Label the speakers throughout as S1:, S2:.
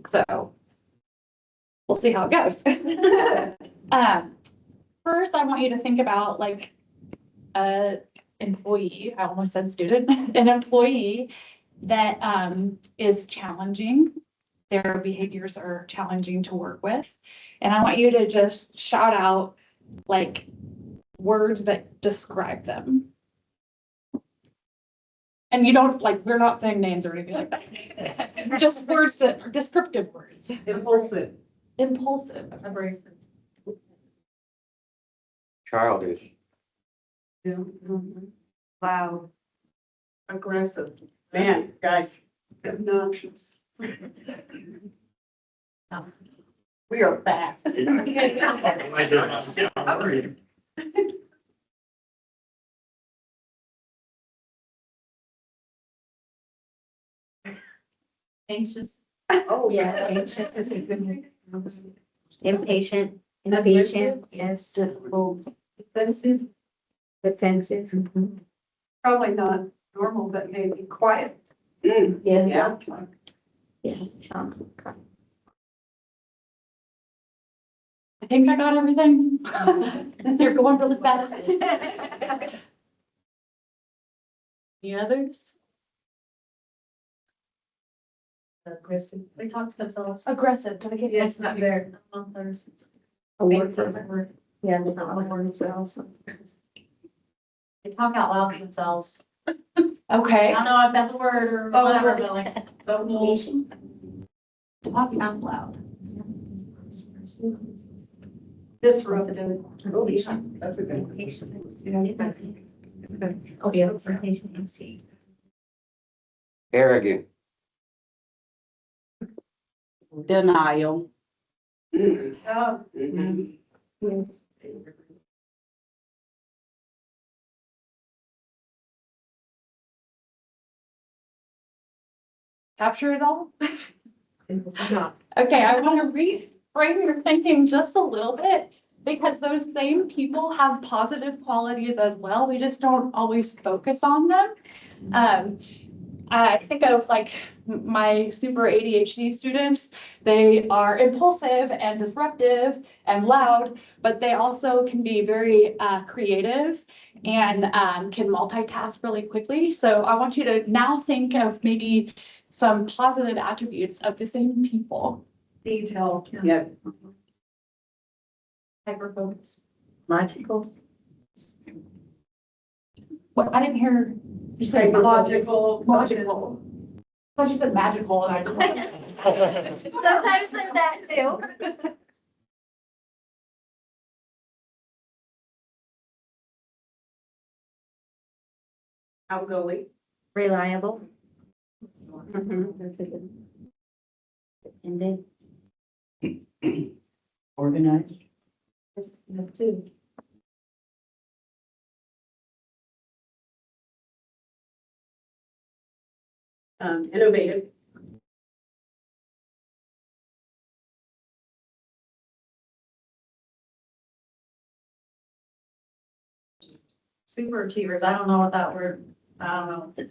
S1: So we'll see how it goes. First, I want you to think about like a employee, I almost said student, an employee that is challenging. Their behaviors are challenging to work with. And I want you to just shout out like words that describe them. And you don't like, we're not saying names or anything like that. Just words that are descriptive words.
S2: Impulsive.
S1: Impulsive.
S3: Abrasive.
S4: Childish.
S3: Loud.
S2: Aggressive. Man, guys. Obnoxious. We are fast.
S3: Anxious.
S2: Oh,
S5: Yeah, anxious is a good one. Impatient, impatient, yes.
S3: Defensive.
S5: Defensive.
S3: Probably not normal, but maybe quiet.
S2: Mm,
S5: Yeah.
S2: yeah.
S5: Yeah.
S1: I think I got everything. You're going really fast. The others?
S3: Aggressive. They talk to themselves.
S1: Aggressive. Did I get
S3: Yeah, it's not there. Others.
S5: A word for word. Yeah.
S3: They talk out loud to themselves.
S1: Okay.
S3: I don't know if that's a word or
S1: Oh,
S3: whatever,
S1: word.
S3: but like, vocal.
S1: Talking out loud.
S3: Disruptive.
S2: Oh, yeah. That's a good one.
S5: Oh, yeah, it's impatient and see.
S4: Arrogant.
S2: Denial.
S3: Oh,
S2: Mhm.
S5: Yes.
S1: Capture it all? Okay, I want to reframe your thinking just a little bit because those same people have positive qualities as well. We just don't always focus on them. I think of like my super ADHD students, they are impulsive and disruptive and loud, but they also can be very creative and can multitask really quickly. So I want you to now think of maybe some positive attributes of the same people.
S3: detail.
S2: Yeah.
S3: Hyper-focused.
S5: Logical.
S1: What, I didn't hear, you said
S3: Logical.
S1: logical. I thought you said magical and I.
S5: Sometimes there's that too.
S2: Outgoing.
S5: Reliable. That's a good. And then.
S2: Organized.
S5: That's too.
S2: Innovative.
S3: Super achievers. I don't know what that word, I don't know.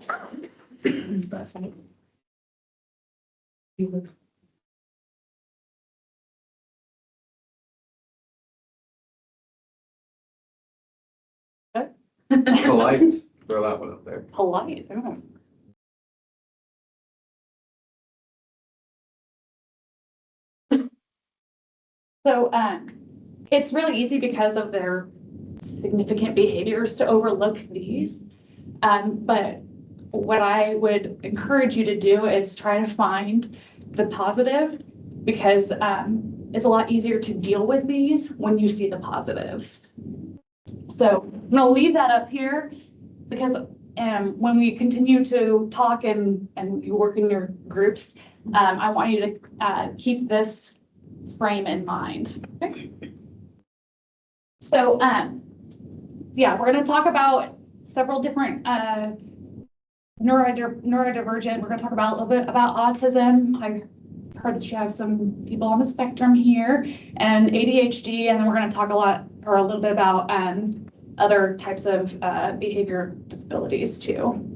S4: Polite. Throw that one up there.
S1: Polite. Oh. So it's really easy because of their significant behaviors to overlook these. But what I would encourage you to do is try to find the positive because it's a lot easier to deal with these when you see the positives. So I'm gonna leave that up here because when we continue to talk and you work in your groups, I want you to keep this frame in mind. Okay? So yeah, we're gonna talk about several different neurodivergent. We're gonna talk about a little bit about autism. I heard that you have some people on the spectrum here and ADHD, and then we're gonna talk a little bit about other types of behavior disabilities too.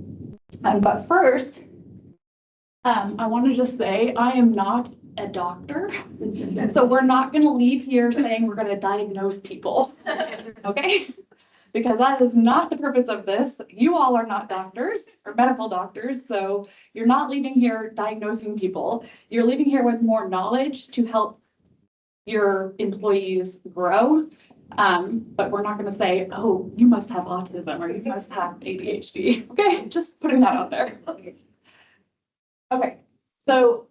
S1: But first, I want to just say, I am not a doctor. So we're not going to leave here saying we're going to diagnose people. Okay? Because that is not the purpose of this. You all are not doctors or medical doctors, so you're not leaving here diagnosing people. You're leaving here with more knowledge to help your employees grow. But we're not going to say, oh, you must have autism or you must have ADHD. Okay, just putting that out there. Okay, so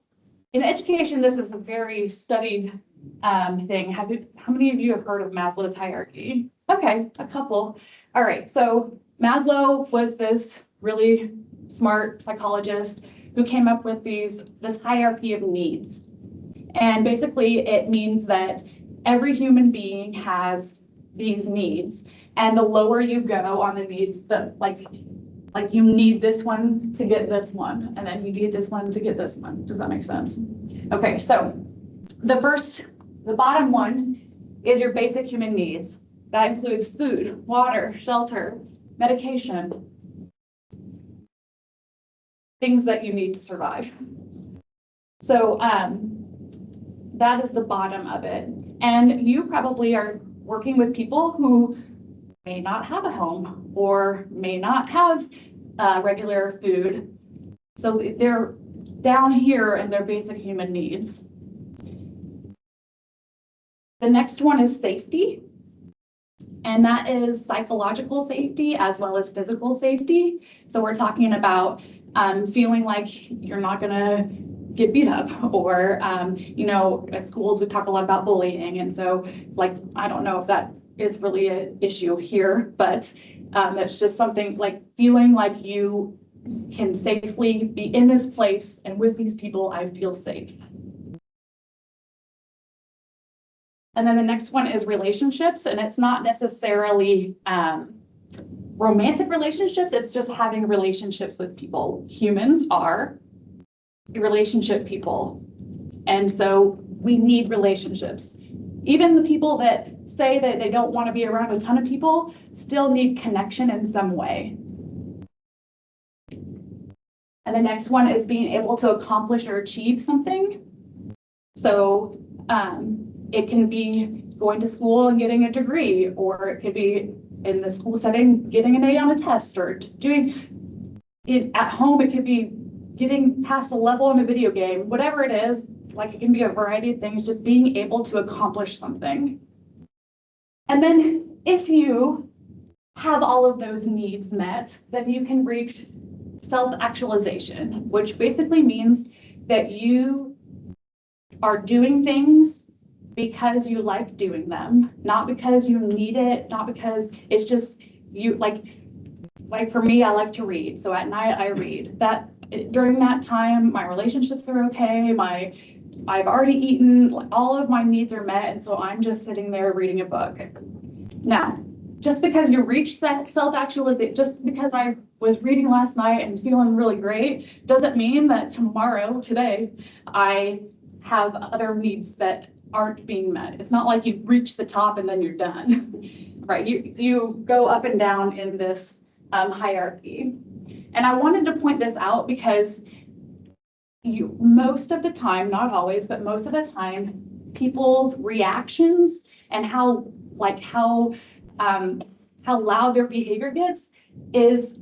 S1: in education, this is a very studied thing. How many of you have heard of Maslow's hierarchy? Okay, a couple. All right, so Maslow was this really smart psychologist who came up with this hierarchy of needs. And basically it means that every human being has these needs. And the lower you go on the needs, like you need this one to get this one, and then you need this one to get this one. Does that make sense? Okay, so the bottom one is your basic human needs. That includes food, water, shelter, medication, things that you need to survive. So that is the bottom of it. And you probably are working with people who may not have a home or may not have regular food. So they're down here in their basic human needs. The next one is safety. And that is psychological safety as well as physical safety. So we're talking about feeling like you're not gonna get beat up, or at schools we talk a lot about bullying, and so like I don't know if that is really an issue here, but it's just something like feeling like you can safely be in this place and with these people. I feel safe. And then the next one is relationships, and it's not necessarily romantic relationships, it's just having relationships with people. Humans are relationship people, and so we need relationships. Even the people that say that they don't want to be around a ton of people still need connection in some way. And the next one is being able to accomplish or achieve something. So it can be going to school and getting a degree, or it could be in the school setting getting an A on a test, or just doing it at home. It could be getting past a level in a video game, whatever it is. Like it can be a variety of things, just being able to accomplish something. And then if you have all of those needs met, then you can reach self-actualization, which basically means that you are doing things because you like doing them, not because you need it, not because it's just you. Like for me, I like to read. So at night I read. That during that time, my relationships are okay. I've already eaten, all of my needs are met, and so I'm just sitting there reading a book. Now, just because you reach self-actualization, just because I was reading last night and feeling really great, doesn't mean that today, I have other needs that aren't being met. It's not like you reach the top and then you're done, right? You go up and down in this hierarchy. And I wanted to point this out because most of the time, not always, but most of the time, people's reactions and how loud their behavior gets is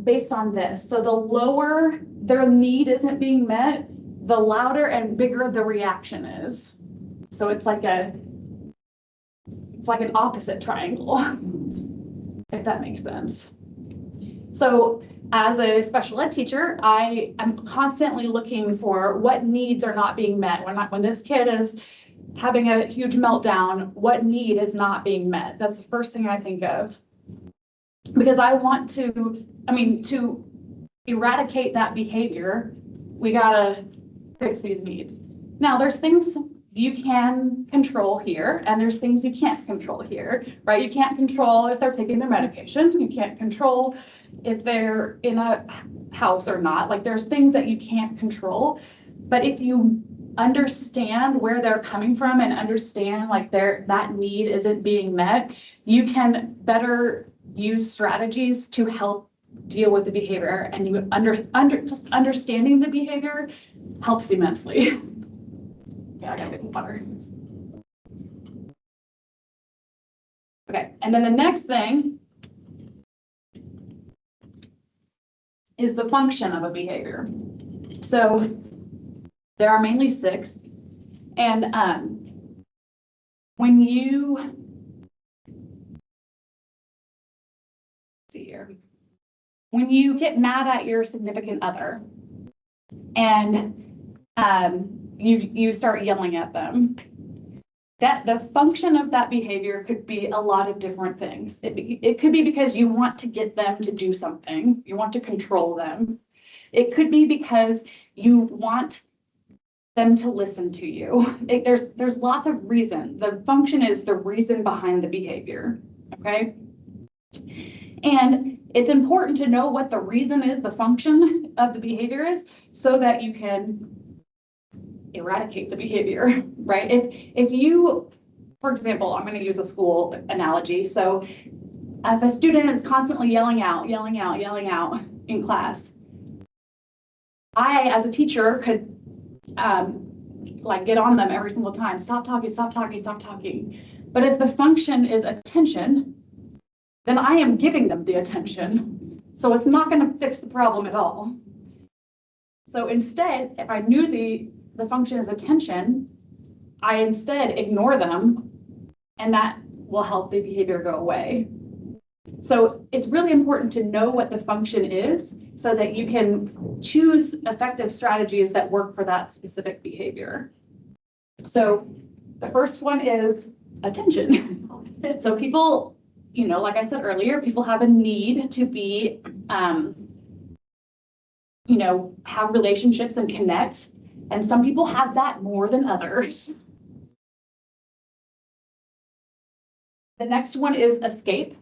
S1: based on this. So the lower their need isn't being met, the louder and bigger the reaction is. So it's like an opposite triangle, if that makes sense. So as a special ed teacher, I am constantly looking for what needs are not being met. When this kid is having a huge meltdown, what need is not being met? That's the first thing I think of. Because I want to eradicate that behavior, we gotta fix these needs. Now, there's things you can control here, and there's things you can't control here, right? You can't control if they're taking their medication. You can't control if they're in a house or not. Like there's things that you can't control, but if you understand where they're coming from and understand like that need isn't being met, you can better use strategies to help deal with the behavior, and you just understanding the behavior helps immensely. Yeah, I gotta get water. Okay, and then the next thing is the function of a behavior. So there are mainly 6, and when you see here, when you get mad at your significant other and you start yelling at them, that the function of that behavior could be a lot of different things. It could be because you want to get them to do something, you want to control them. It could be because you want them to listen to you. There's lots of reason. The function is the reason behind the behavior, okay? And it's important to know what the reason is, the function of the behavior is, so that you can eradicate the behavior, right? If you, for example, I'm going to use a school analogy. So if a student is constantly yelling out in class, I, as a teacher, could like get on them every single time. Stop talking, stop talking, stop talking. But if the function is attention, then I am giving them the attention. So it's not going to fix the problem at all. So instead, if I knew the function is attention, I instead ignore them, and that will help the behavior go away. So it's really important to know what the function is so that you can choose effective strategies that work for that specific behavior. So the first one is attention. So people, you know, like I said earlier, people have a need to be, you know, have relationships and connect. And some people have that more than others. The next one is escape.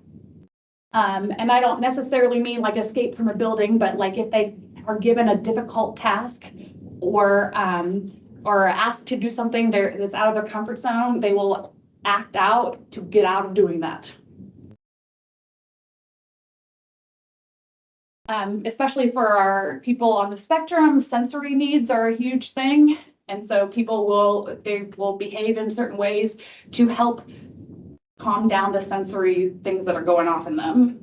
S1: And I don't necessarily mean like escape from a building, but like if they are given a difficult task or asked to do something that's out of their comfort zone, they will act out to get out of doing that. Especially for our people on the spectrum, sensory needs are a huge thing. And so people will behave in certain ways to help calm down the sensory things that are going off in them.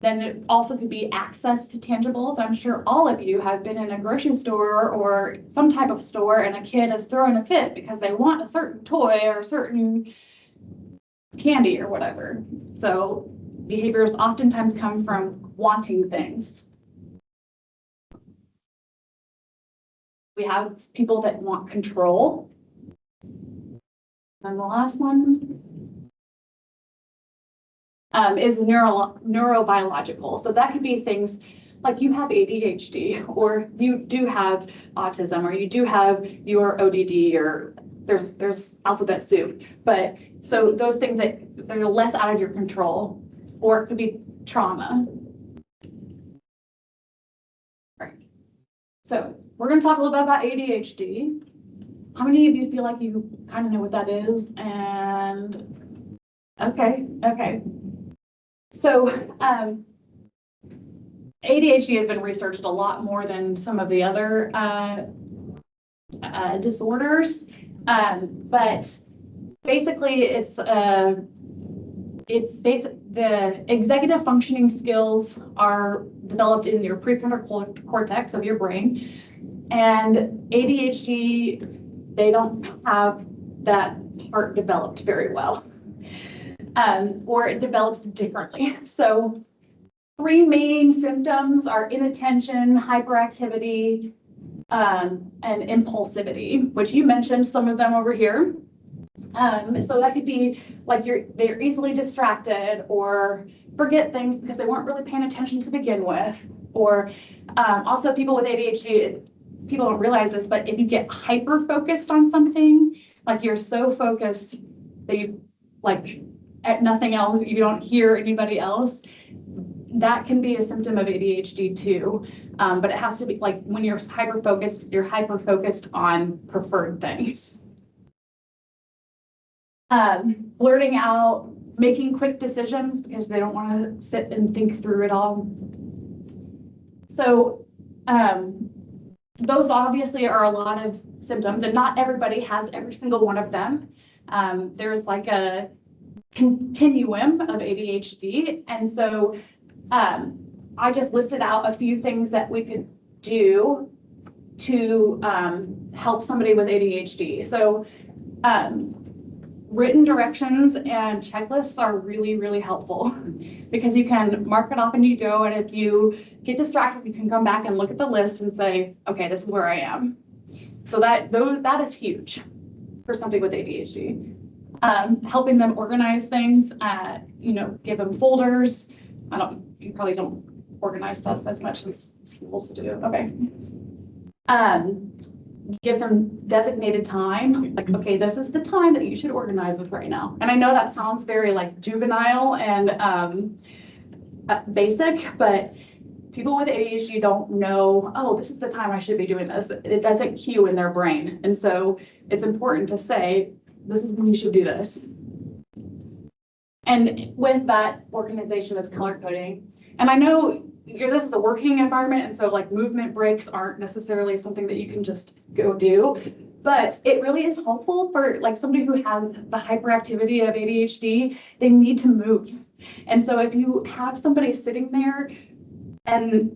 S1: Then it also could be access to tangibles. I'm sure all of you have been in a grocery store or some type of store and a kid is throwing a fit because they want a certain toy or a certain candy or whatever. So behaviors oftentimes come from wanting things. We have people that want control. And the last one is neurobiological. So that could be things like you have ADHD, or you do have autism, or you do have your ODD, or there's alphabet soup. But so those things that they're less out of your control, or it could be trauma. Right. So we're going to talk a little bit about ADHD. How many of you feel like you kind of know what that is? And okay. So ADHD has been researched a lot more than some of the other disorders, but basically the executive functioning skills are developed in your prefrontal cortex of your brain, and ADHD, they don't have that part developed very well, or it develops differently. So 3 main symptoms are inattention, hyperactivity, and impulsivity, which you mentioned some of them over here. So that could be like they're easily distracted or forget things because they weren't really paying attention to begin with. Or also people with ADHD, people don't realize this, but if you get hyper focused on something, like you're so focused that you like at nothing else, you don't hear anybody else, that can be a symptom of ADHD too. But it has to be like when you're hyper focused on preferred things. Blurting out making quick decisions because they don't want to sit and think through it all. So those obviously are a lot of symptoms, and not everybody has every single one of them. There's like a continuum of ADHD. And so I just listed out a few things that we could do to help somebody with ADHD. So written directions and checklists are really, really helpful because you can mark it off and you go, and if you get distracted, you can come back and look at the list and say, okay, this is where I am. So that is huge for somebody with ADHD. Helping them organize things, give them folders. You probably don't organize stuff as much as schools do. Okay. Give them designated time, like, okay, this is the time that you should organize with right now. And I know that sounds very like juvenile and basic, but people with ADHD don't know, oh, this is the time I should be doing this. It doesn't cue in their brain. And so it's important to say, this is when you should do this. And with that, organization is color coding. And I know this is a working environment, and so like movement breaks aren't necessarily something that you can just go do, but it really is helpful for like somebody who has the hyperactivity of ADHD. They need to move. And so if you have somebody sitting there and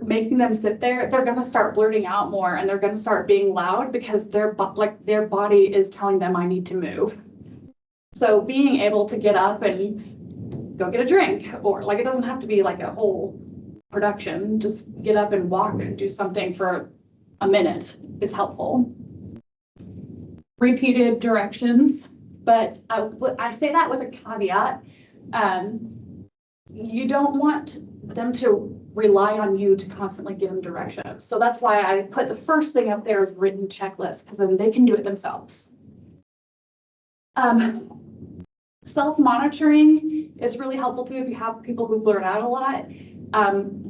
S1: making them sit there, they're going to start blurting out more, and they're going to start being loud because their body is telling them, I need to move. So being able to get up and go get a drink, or like, it doesn't have to be like a whole production, just get up and walk and do something for a minute is helpful. Repeated directions, but I say that with a caveat. You don't want them to rely on you to constantly give them directions. So that's why I put the first thing up there as written checklist, because then they can do it themselves. Self-monitoring is really helpful too if you have people who blurt out a lot.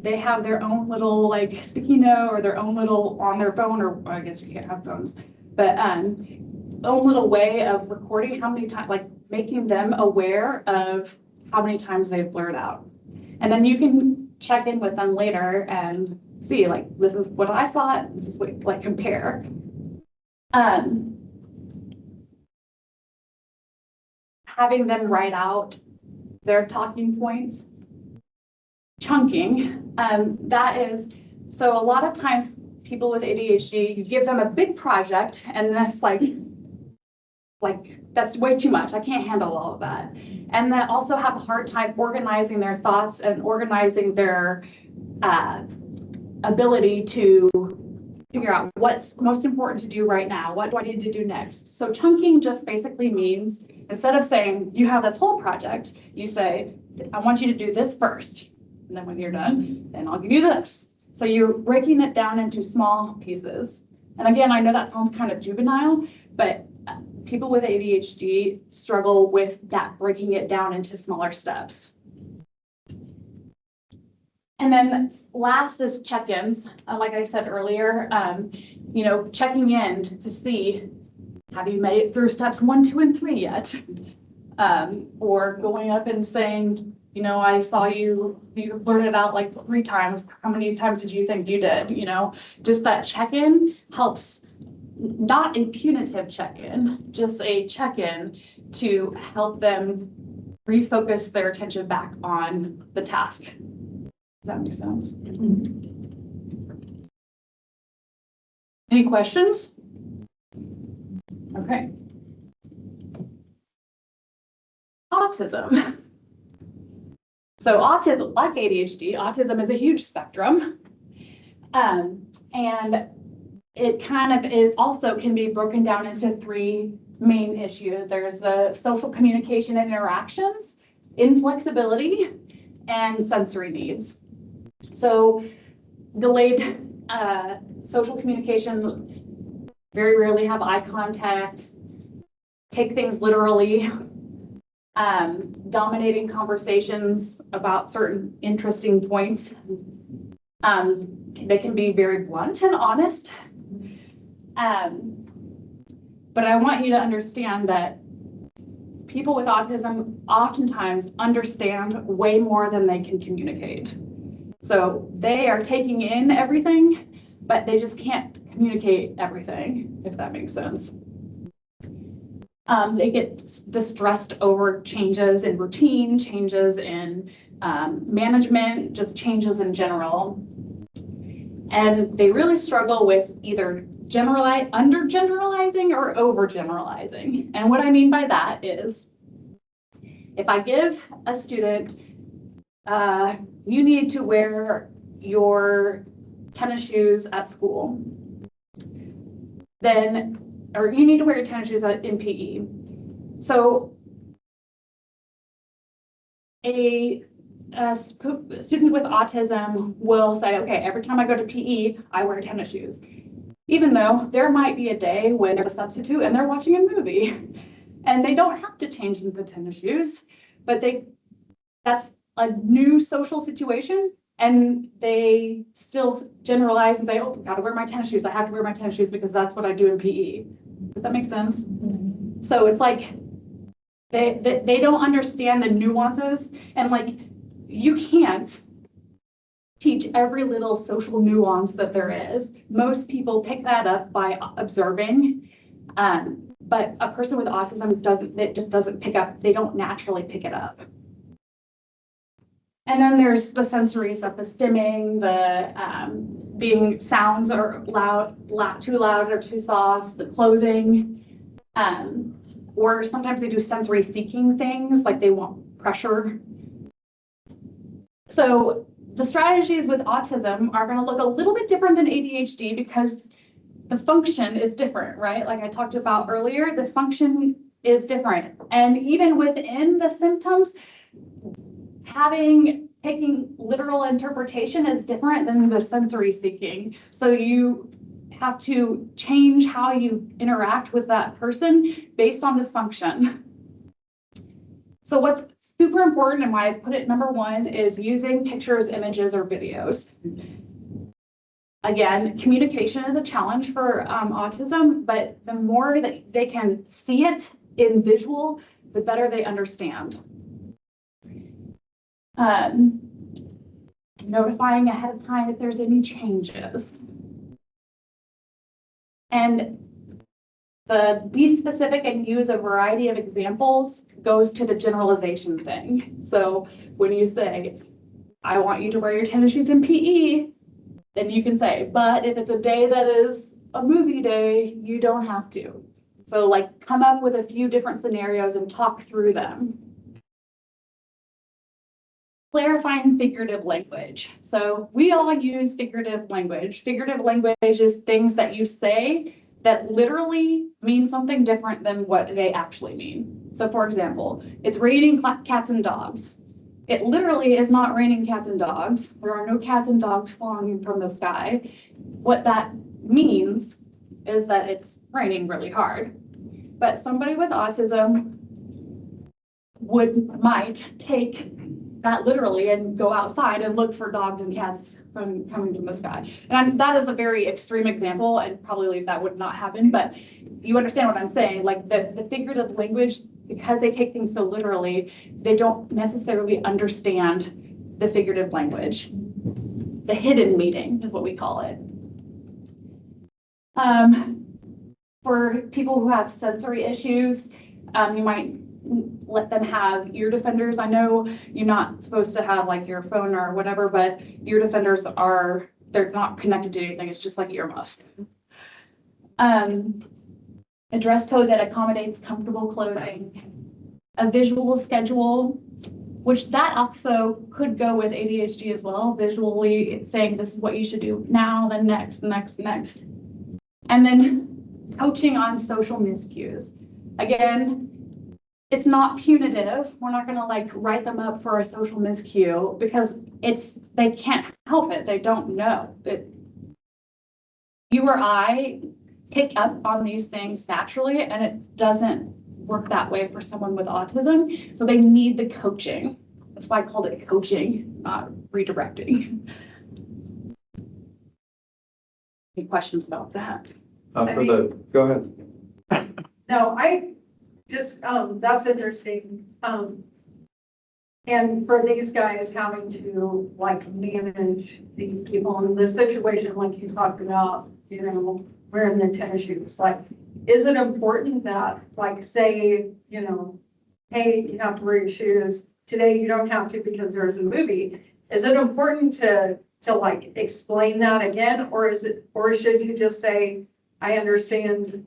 S1: They have their own little like sticky note or their own little on their phone, or I guess you can't have phones, but own little way of recording how many times, like making them aware of how many times they've blurred out. And then you can check in with them later and see, like, this is what I thought, this is what, like, compare. Having them write out their talking points. Chunking, that is, so a lot of times people with ADHD, you give them a big project and that's like that's way too much. I can't handle all of that. And then also have a hard time organizing their thoughts and organizing their ability to figure out what's most important to do right now. What do I need to do next? So chunking just basically means, instead of saying you have this whole project, you say, I want you to do this first. And then when you're done, then I'll give you this. So you're breaking it down into small pieces. And again, I know that sounds kind of juvenile, but people with ADHD struggle with that, breaking it down into smaller steps. And then last is check-ins. Like I said earlier, checking in to see, have you made it through steps 1, 2, and 3 yet? Or going up and saying, I saw you blurted out like 3 times. How many times did you think you did? Just that check-in helps, not a punitive check-in, just a check-in to help them refocus their attention back on the task. Does that make sense? Any questions? Okay. Autism. So autism, like ADHD, autism is a huge spectrum. And it kind of is also can be broken down into 3 main issues. There's the social communication and interactions, inflexibility, and sensory needs. So delayed social communication, very rarely have eye contact, take things literally, dominating conversations about certain interesting points. They can be very blunt and honest. But I want you to understand that people with autism oftentimes understand way more than they can communicate. So they are taking in everything, but they just can't communicate everything, if that makes sense. They get distressed over changes in routine, changes in management, just changes in general. And they really struggle with either under-generalizing or over-generalizing. And what I mean by that is, if I give a student, you need to wear your tennis shoes at school, then, or you need to wear your tennis shoes in PE. So a student with autism will say, okay, every time I go to PE, I wear tennis shoes. Even though there might be a day when there's a substitute and they're watching a movie and they don't have to change into the tennis shoes, but that's a new social situation and they still generalize and say, oh, I gotta wear my tennis shoes. I have to wear my tennis shoes because that's what I do in PE. Does that make sense? So it's like they don't understand the nuances, and like you can't teach every little social nuance that there is. Most people pick that up by observing, but a person with autism doesn't pick up, they don't naturally pick it up. And then there's the sensory stuff, the stimming, the being sounds are too loud or too soft, the clothing, or sometimes they do sensory seeking things, like they want pressure. So the strategies with autism are going to look a little bit different than ADHD because the function is different, right? Like I talked about earlier, the function is different. And even within the symptoms, taking literal interpretation is different than the sensory seeking. So you have to change how you interact with that person based on the function. So what's super important and why I put it number one is using pictures, images, or videos. Again, communication is a challenge for autism, but the more that they can see it in visual, the better they understand. Notifying ahead of time if there's any changes. And the be specific and use a variety of examples goes to the generalization thing. So when you say, I want you to wear your tennis shoes in PE, then you can say, but if it's a day that is a movie day, you don't have to. So like come up with a few different scenarios and talk through them. Clarifying figurative language. So we all use figurative language. Figurative language is things that you say that literally mean something different than what they actually mean. So for example, it's raining cats and dogs. It literally is not raining cats and dogs. There are no cats and dogs falling from the sky. What that means is that it's raining really hard. But somebody with autism might take that literally and go outside and look for dogs and cats coming from the sky. And that is a very extreme example, and probably that would not happen, but you understand what I'm saying. Like the figurative language, because they take things so literally, they don't necessarily understand the figurative language. The hidden meaning is what we call it. For people who have sensory issues, you might let them have ear defenders. I know you're not supposed to have like your phone or whatever, but ear defenders they're not connected to anything. It's just like earmuffs. A dress code that accommodates comfortable clothing. A visual schedule, which that also could go with ADHD as well. Visually, it's saying this is what you should do now, then next. And then coaching on social miscues. Again, it's not punitive. We're not going to like write them up for a social miscue because they can't help it. They don't know that you or I pick up on these things naturally, and it doesn't work that way for someone with autism. So they need the coaching. That's why I called it coaching, not redirecting. Any questions about that?
S4: Go ahead.
S2: No,
S6: just, that's interesting. And for these guys having to like manage these people in this situation, like you talked about, you know, wearing the tennis shoes, like, is it important that, like, say, you know, hey, you have to wear your shoes. Today you don't have to because there's a movie. Is it important to like explain that again? Or should you just say, I understand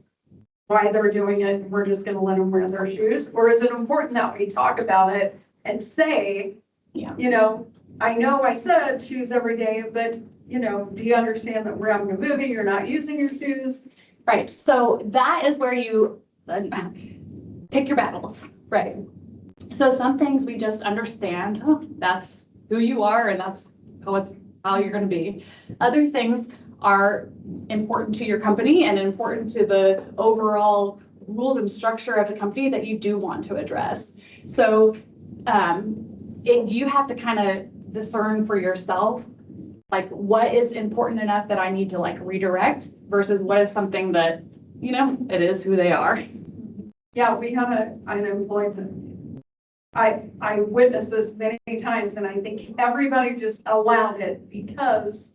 S6: why they're doing it, we're just gonna let them wear their shoes? Or is it important that we talk about it and say,
S1: Yeah.
S6: you know I said shoes every day, but, you know, do you understand that we're having a movie, you're not using your shoes?
S1: Right, so that is where you pick your battles, right? So some things we just understand, oh, that's who you are and that's how you're gonna be. Other things are important to your company and important to the overall rules and structure of the company that you do want to address. So you have to kind of discern for yourself, like, what is important enough that I need to like redirect versus what is something that, you know, it is who they are.
S6: Yeah, we have an employee that I witnessed this many times, and I think everybody just allowed it because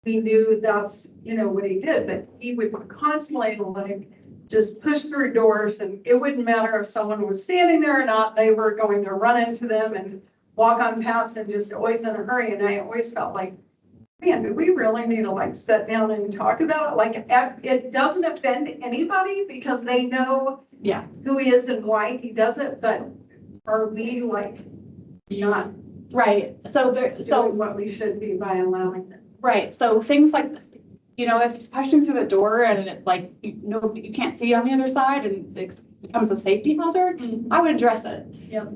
S6: we knew that's, you know, what he did, but he would constantly like just push through doors, and it wouldn't matter if someone was standing there or not, they were going to run into them and walk on past and just always in a hurry. And I always felt like, man, do we really need to like sit down and talk about it? Like, it doesn't offend anybody because they know
S1: Yeah.
S6: who he is and why he does it, but are we like not
S1: Right, so
S6: doing what we should be by allowing it?
S1: right, so things like, you know, if it's pushing through the door and it's like, you can't see on the other side and it becomes a safety hazard, I would address it.
S6: Yeah.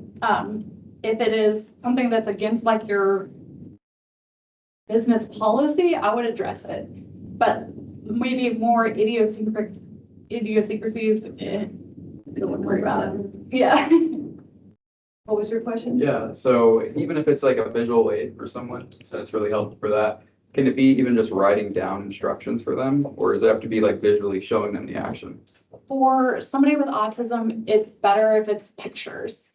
S1: If it is something that's against like your business policy, I would address it. But maybe more idiosyncrasies, don't worry about it. Yeah. What was your question?
S4: Yeah, so even if it's like a visual aid for someone, so it's really helpful for that. Can it be even just writing down instructions for them, or does it have to be like visually showing them the action?
S1: For somebody with autism, it's better if it's pictures.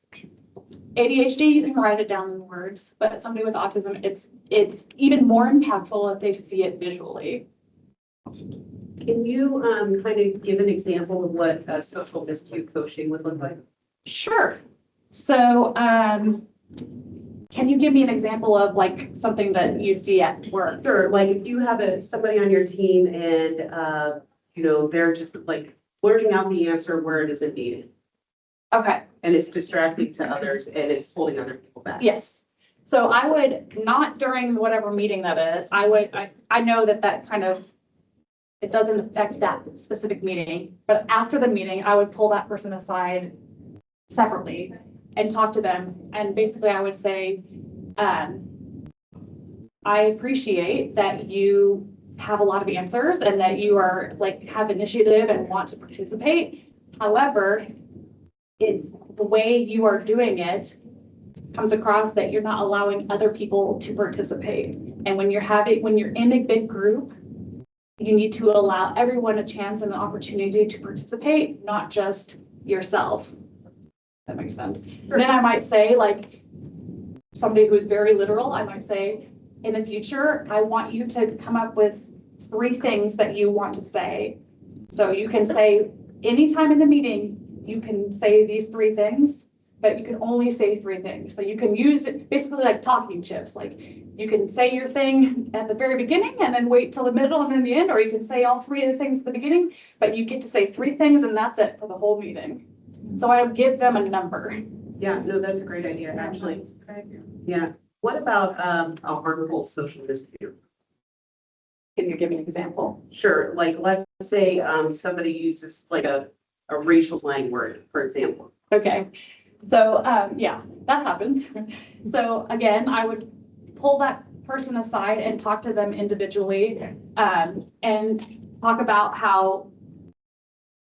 S1: ADHD, you can write it down in words, but somebody with autism, it's even more impactful if they see it visually.
S2: Can you kind of give an example of what social miscue coaching would look like?
S1: Sure. So, can you give me an example of like something that you see at work?
S2: Sure, like if you have somebody on your team and, you know, they're just like blurting out the answer where it isn't needed.
S1: Okay,
S2: And it's distracting to others and it's holding other people back.
S1: yes. So I would, not during whatever meeting that is, I know that kind of, it doesn't affect that specific meeting, but after the meeting, I would pull that person aside separately and talk to them. And basically I would say, I appreciate that you have a lot of answers and that you are like, have initiative and want to participate. However, it's the way you are doing it comes across that you're not allowing other people to participate. And when you're in a big group, you need to allow everyone a chance and an opportunity to participate, not just yourself. That makes sense. Then I might say, like, somebody who's very literal, I might say, in the future, I want you to come up with 3 things that you want to say. So you can say, anytime in the meeting, you can say these 3 things, but you can only say 3 things. So you can use it basically like talking chips. Like, you can say your thing at the very beginning and then wait till the middle and then the end, or you can say all 3 of the things at the beginning, but you get to say 3 things and that's it for the whole meeting. So I would give them a number.
S2: Yeah, no, that's a great idea, actually. Yeah. What about a harmful social miscue?
S1: Can you give me an example?
S2: Sure, like let's say somebody uses like a racial slang word, for example.
S1: Okay, so, yeah, that happens. So again, I would pull that person aside and talk to them individually, and talk about how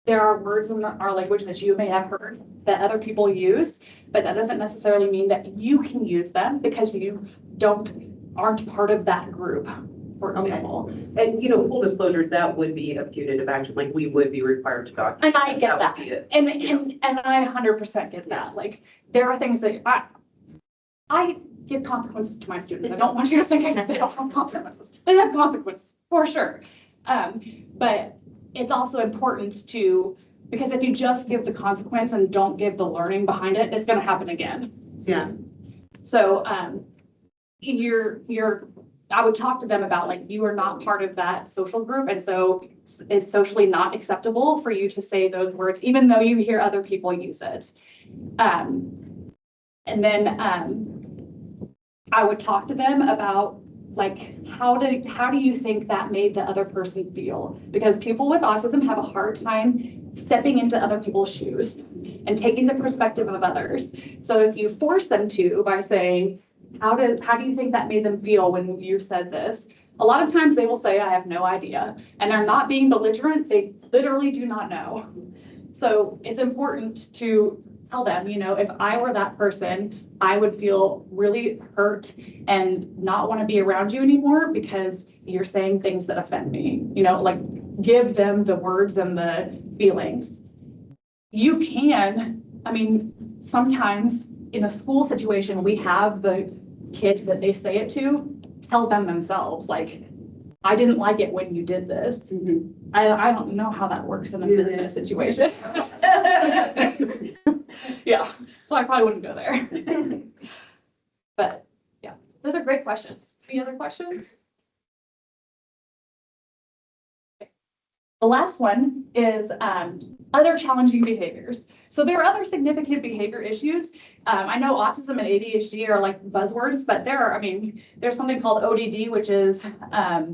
S1: there are words in our language that you may have heard that other people use, but that doesn't necessarily mean that you can use them because you aren't part of that group. for
S2: Okay.
S1: example.
S2: And, full disclosure, that would be a punitive action, like we would be required to document.
S1: And I get that.
S2: Would be it.
S1: And,
S2: you know.
S1: and I 100% get that. Like, there are things that I give consequences to my students. I don't want you to think they don't have consequences. They have consequences, for sure. But it's also important because if you just give the consequence and don't give the learning behind it, it's going to happen again.
S2: Yeah.
S1: So, I would talk to them about, like, you are not part of that social group, and so it's socially not acceptable for you to say those words, even though you hear other people use it. And then I would talk to them about, like, how do you think that made the other person feel? Because people with autism have a hard time stepping into other people's shoes and taking the perspective of others. So if you force them to by saying, how do you think that made them feel when you said this? A lot of times they will say, I have no idea. And they're not being belligerent. They literally do not know. So it's important to tell them, if I were that person, I would feel really hurt and not want to be around you anymore because you're saying things that offend me. Like, give them the words and the feelings. You can, sometimes in a school situation, we have the kid that they say it to tell them themselves, like, I didn't like it when you did this.
S2: Mhm.
S1: I don't know how that works in a business situation. Yeah, so I probably wouldn't go there. But yeah, those are great questions. Any other questions? The last one is other challenging behaviors. So there are other significant behavior issues. I know autism and ADHD are like buzzwords, but there's something called ODD, which is a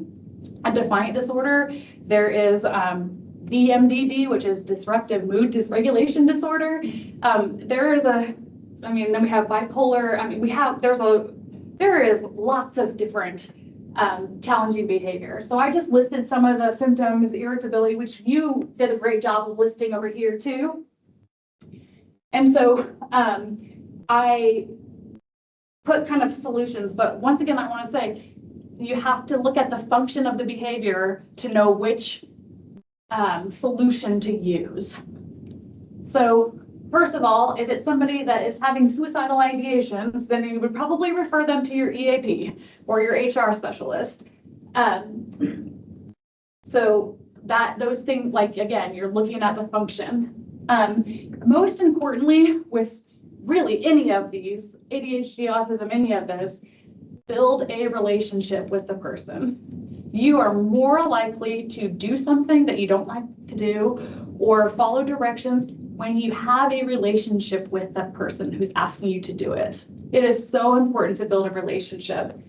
S1: defiant disorder. There is DMDD, which is disruptive mood dysregulation disorder. Then we have bipolar. There is lots of different challenging behavior. So I just listed some of the symptoms: irritability, which you did a great job of listing over here too. And so I put kind of solutions, but once again, I want to say you have to look at the function of the behavior to know which solution to use. So first of all, if it's somebody that is having suicidal ideations, then you would probably refer them to your EAP or your HR specialist. So those things, like, again, you're looking at the function. Most importantly, with really any of these, ADHD, autism, any of this, build a relationship with the person. You are more likely to do something that you don't like to do or follow directions when you have a relationship with that person who's asking you to do it. It is so important to build a relationship.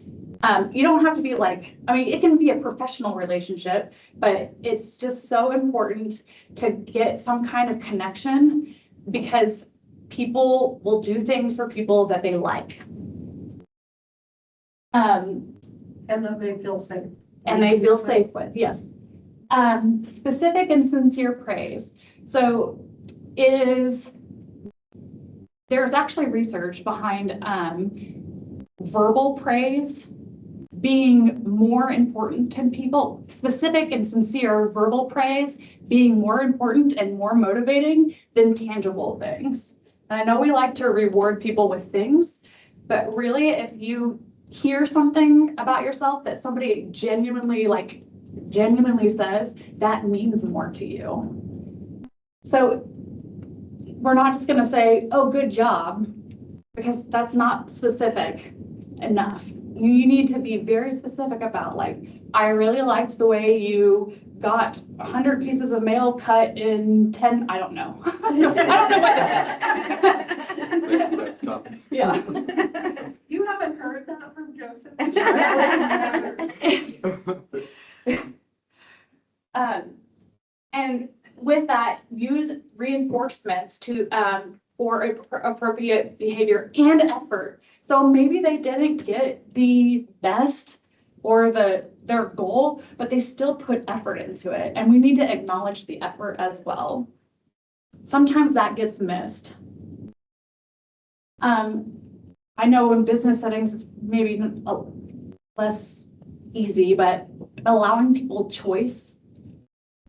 S1: You don't have to be it can be a professional relationship, but it's just so important to get some kind of connection because people will do things for people that they like.
S6: And then they feel safe.
S1: And they feel safe with, yes. Specific and sincere praise. So there's actually research behind verbal praise being more important to people. Specific and sincere verbal praise being more important and more motivating than tangible things. And I know we like to reward people with things, but really, if you hear something about yourself that somebody genuinely says, that means more to you. So we're not just going to say, oh, good job, because that's not specific enough. You need to be very specific about, like, I really liked the way you got 100 pieces of mail cut in 10, I don't know. I don't know what to say.
S4: That's tough.
S1: Yeah.
S6: You haven't heard that from Joseph?
S1: And with that, use reinforcements for appropriate behavior and effort. So maybe they didn't get the best or their goal, but they still put effort into it. And we need to acknowledge the effort as well. Sometimes that gets missed. I know in business settings, it's maybe less easy, but allowing people choice.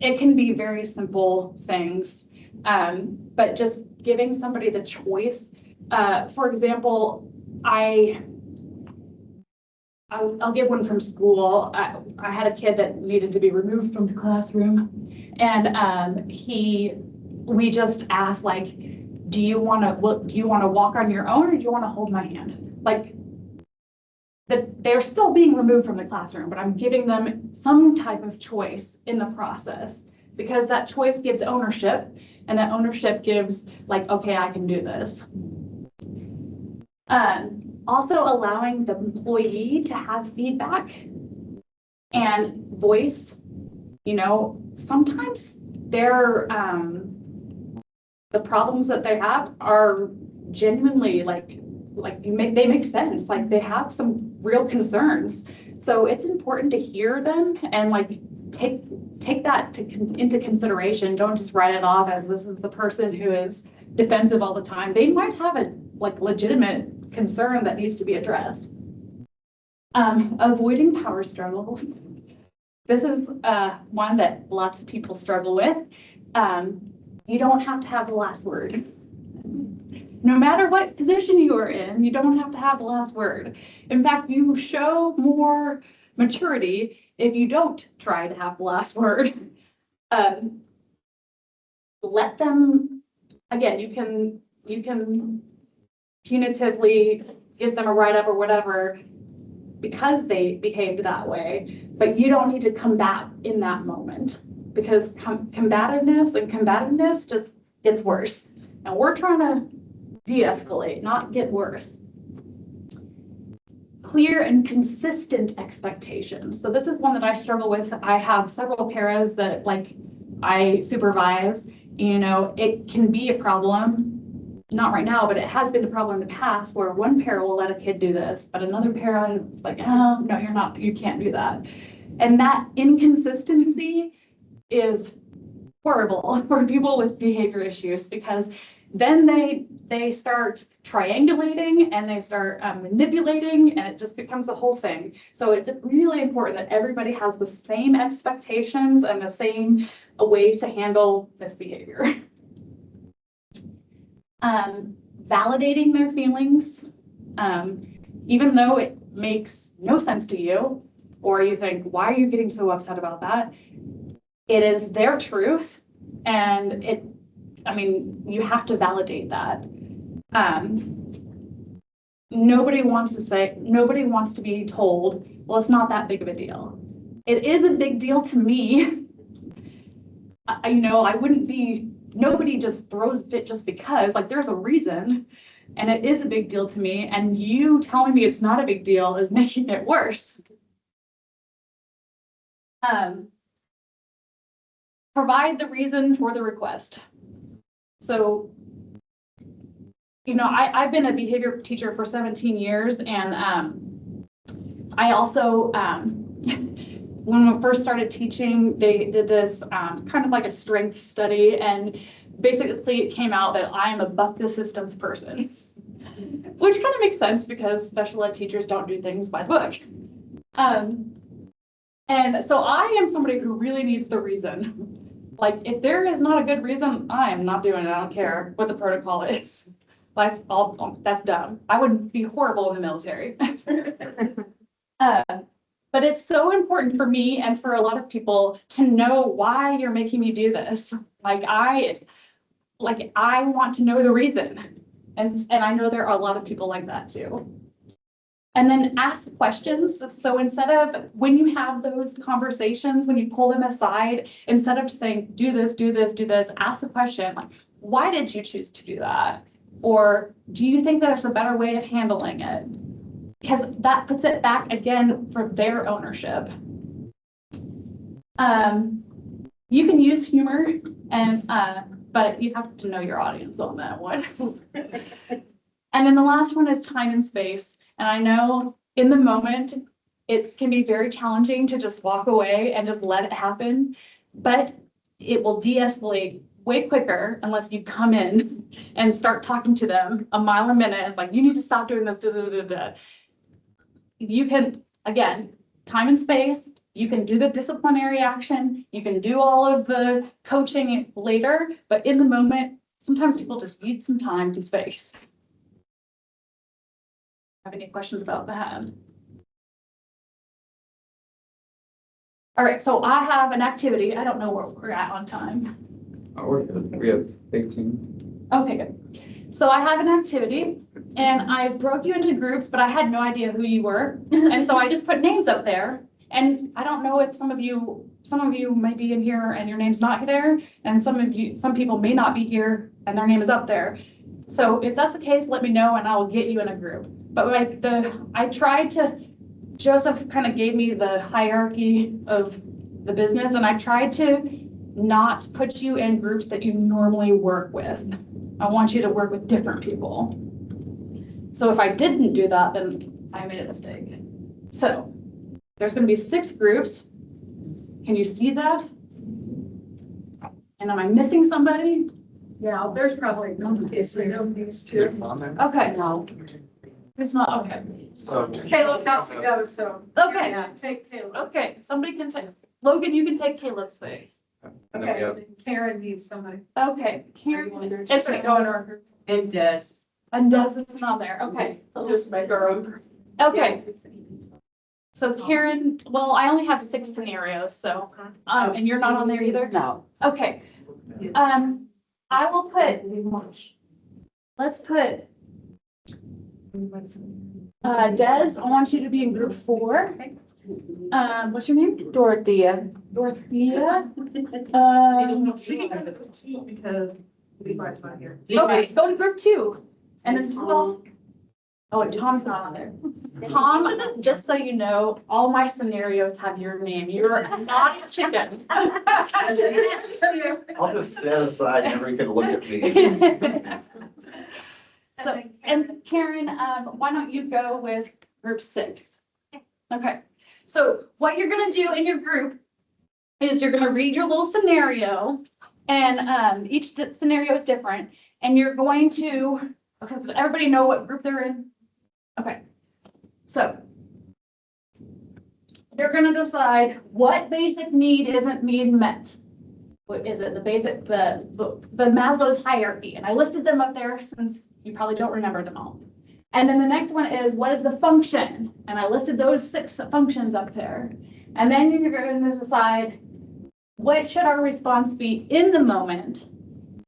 S1: It can be very simple things, but just giving somebody the choice. For example, I'll give one from school. I had a kid that needed to be removed from the classroom, and we just asked, like, do you want to walk on your own, or do you want to hold my hand? Like, they're still being removed from the classroom, but I'm giving them some type of choice in the process, because that choice gives ownership, and that ownership gives, like, okay, I can do this. Also allowing the employee to have feedback and voice. You know, sometimes the problems that they have are genuinely they make sense. Like, they have some real concerns. So it's important to hear them and like take that into consideration. Don't just write it off as this is the person who is defensive all the time. They might have a legitimate concern that needs to be addressed. Avoiding power struggles. This is one that lots of people struggle with. You don't have to have the last word. No matter what position you are in, you don't have to have the last word. In fact, you show more maturity if you don't try to have the last word. Let them, again, you can punitively give them a write-up or whatever because they behaved that way, but you don't need to combat in that moment, because combativeness just gets worse. And we're trying to de-escalate, not get worse. Clear and consistent expectations. So this is one that I struggle with. I have several paras that I supervise. You know, it can be a problem. Not right now, but it has been a problem in the past where one para will let a kid do this, but another para is like, oh, no, you can't do that. And that inconsistency is horrible for people with behavior issues, because then they start triangulating and they start manipulating, and it just becomes a whole thing. So it's really important that everybody has the same expectations and the same way to handle misbehavior. Validating their feelings, even though it makes no sense to you, or you think, why are you getting so upset about that? It is their truth, and you have to validate that. Nobody wants to be told, well, it's not that big of a deal. It is a big deal to me. I wouldn't be, nobody just throws a fit just because, there's a reason, and it is a big deal to me, and you telling me it's not a big deal is making it worse. Provide the reason for the request. So, I've been a behavior teacher for 17 years, and I also, when we first started teaching, they did this kind of like a strength study, and basically it came out that I am a buck the systems person, which kind of makes sense because special ed teachers don't do things by the book. And so I am somebody who really needs the reason. If there is not a good reason, I am not doing it. I don't care what the protocol is. That's dumb. I would be horrible in the military. But it's so important for me and for a lot of people to know why you're making me do this. I want to know the reason. And I know there are a lot of people like that too. And then ask questions. So instead of, when you have those conversations, when you pull them aside, instead of just saying, do this, do this, do this, ask the question, why did you choose to do that? Or do you think there's a better way of handling it? Because that puts it back again for their ownership. You can use humor, but you have to know your audience on that one. And then the last one is time and space. And I know in the moment, it can be very challenging to just walk away and just let it happen, but it will de-escalate way quicker unless you come in and start talking to them a mile a minute. It's like, you need to stop doing this. Da, da, da, da. You can, again, time and space, You can do the disciplinary action, you can do all of the coaching later, but in the moment, sometimes people just need some time to space. Have any questions about that? All right, so I have an activity. I don't know where we're at on time.
S4: Oh, we're good. We have 18.
S1: Okay, good. So I have an activity and I broke you into groups, but I had no idea who you were. And so I just put names up there. And I don't know if some of you may be in here and your name's not there. And some people may not be here and their name is up there. So if that's the case, let me know and I will get you in a group. But like Joseph kind of gave me the hierarchy of the business and I tried to not put you in groups that you normally work with. I want you to work with different people. So if I didn't do that, then I made a mistake. So there's going to be 6 groups. Can you see that? And am I missing somebody?
S6: Yeah, there's probably, these two.
S1: Okay, no. It's not, okay.
S6: Caleb has to go, so.
S1: Okay,
S6: Yeah, take Caleb.
S1: okay, somebody can take, Logan, you can take Caleb's space.
S4: And then we
S6: Okay,
S4: have,
S6: then Karen needs somebody.
S1: Okay, Karen, it's gonna go in order.
S2: And Des.
S1: And Des is not there, okay.
S6: I'll just make her own.
S1: Okay, so Karen, well, I only have 6 scenarios, so, and you're not on there either?
S5: No.
S1: Okay, I will put, let's put, Des, I want you to be in group 4. What's your name?
S5: Dorothea.
S1: Dorothea.
S2: Because Levi's not here.
S1: Okay, go to group 2. And then who else? Oh, and Tom's not on there. Tom, just so you know, all my scenarios have your name. You're not a chicken.
S7: I'll just stand aside, never can look at me.
S1: So, and Karen, why don't you go with group 6? Okay, so what you're gonna do in your group is you're gonna read your little scenario and each scenario is different and you're going to, okay, so everybody know what group they're in? Okay, so you're gonna decide what basic need isn't being met. What is it? The basic, the Maslow's hierarchy, and I listed them up there since you probably don't remember them all. And then the next one is what is the function? And I listed those 6 functions up there. And then you're going to decide what should our response be in the moment?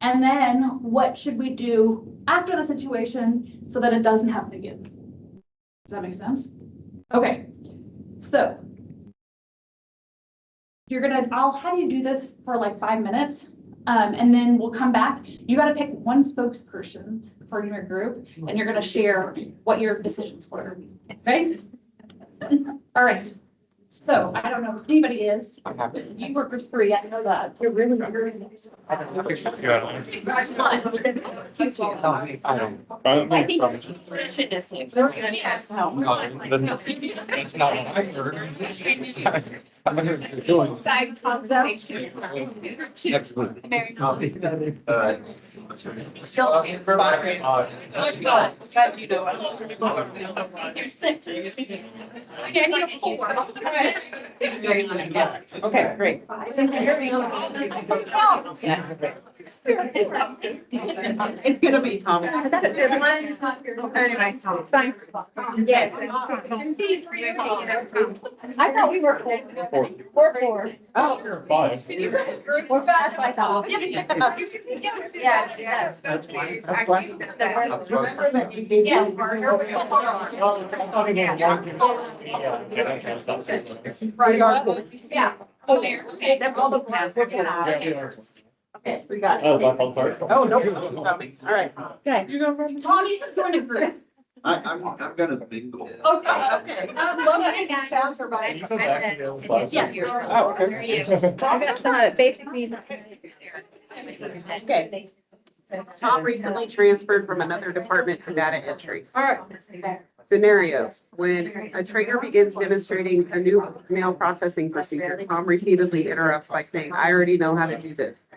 S1: And then what should we do after the situation so that it doesn't happen again? Does that make sense? Okay, so I'll have you do this for like 5 minutes. And then we'll come back. You got to pick one spokesperson for your group and you're going to share what your decisions were. Okay? All right. So I don't know if anybody is. You were group 3. I know that. You're really nice.
S5: I think your decision is. Yes.
S8: That's not what I heard. I'm gonna be doing.
S5: Side conversations.
S8: Excellent.
S5: Very
S7: All right.
S5: Still inspiring.
S2: Glad you know
S5: You're 6. Okay, I need a 4.
S2: Okay, great. It's gonna be Tom.
S5: Anyway, it's fine. Yes. I thought we were 4. We're 4.
S2: Oh.
S5: We're fast, I thought. Yeah, yes.
S8: That's fine.
S2: Remember that you gave.
S1: Yeah.
S5: Yeah. Okay.
S2: Then all the plans, we'll get out of here. Okay, we got it.
S8: Oh, my fault, sorry.
S2: Oh, no, problem. All right.
S5: Okay.
S1: Tom, you should join a group.
S7: I'm gonna mingle.
S1: Okay, okay.
S5: Yeah.
S8: Oh, okay.
S5: Basic needs.
S2: Okay. Tom recently transferred from another department to data entry.
S6: All right.
S2: Scenarios, when a trainer begins demonstrating a new mail processing procedure, Tom repeatedly interrupts by saying, I already know how to do this.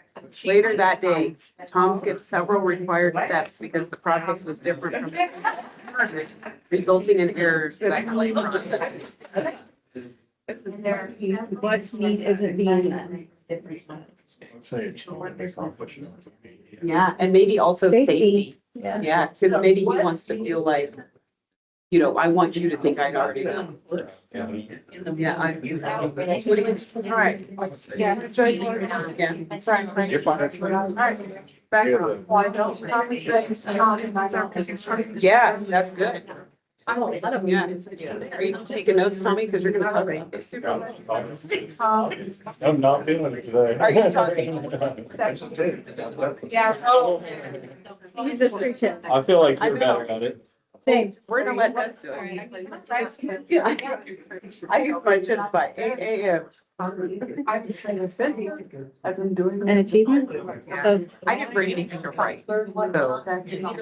S2: Later that day, Tom skipped several required steps because the process was different from resulting in errors that claim.
S5: What need isn't being met.
S2: Yeah, and maybe also safety.
S5: Yeah.
S2: Yeah, because maybe he wants to feel like, you know, I want you to think I'd already done. Yeah. Right.
S1: Yeah.
S2: Yeah.
S1: Sorry.
S8: You're fine.
S2: Background.
S6: Well, I don't,
S2: Yeah, that's good. Yeah. Are you taking notes, Tommy? Because you're gonna talk about this.
S8: I'm not feeling it today.
S2: Are you talking?
S6: Yeah.
S5: He's a free chip.
S8: I feel like
S2: I
S8: you're
S2: know.
S8: better at it.
S5: Same.
S2: We're gonna let Des do it. Yeah. I use my chips by 8 a.m.
S6: I've been doing.
S5: An achievement? So
S2: I didn't bring anything to write, so it's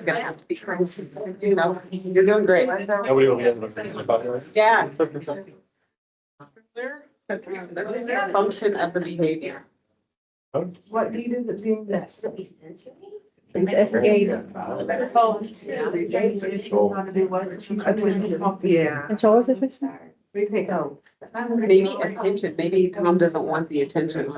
S2: gonna have to be crazy. You know, you're doing great.
S8: Nobody will be able to finish it, by the way.
S2: Yeah. That's the function of the behavior.
S6: What needed it being this? Yeah.
S5: control is interesting.
S2: Maybe attention, maybe Tom doesn't want the attention.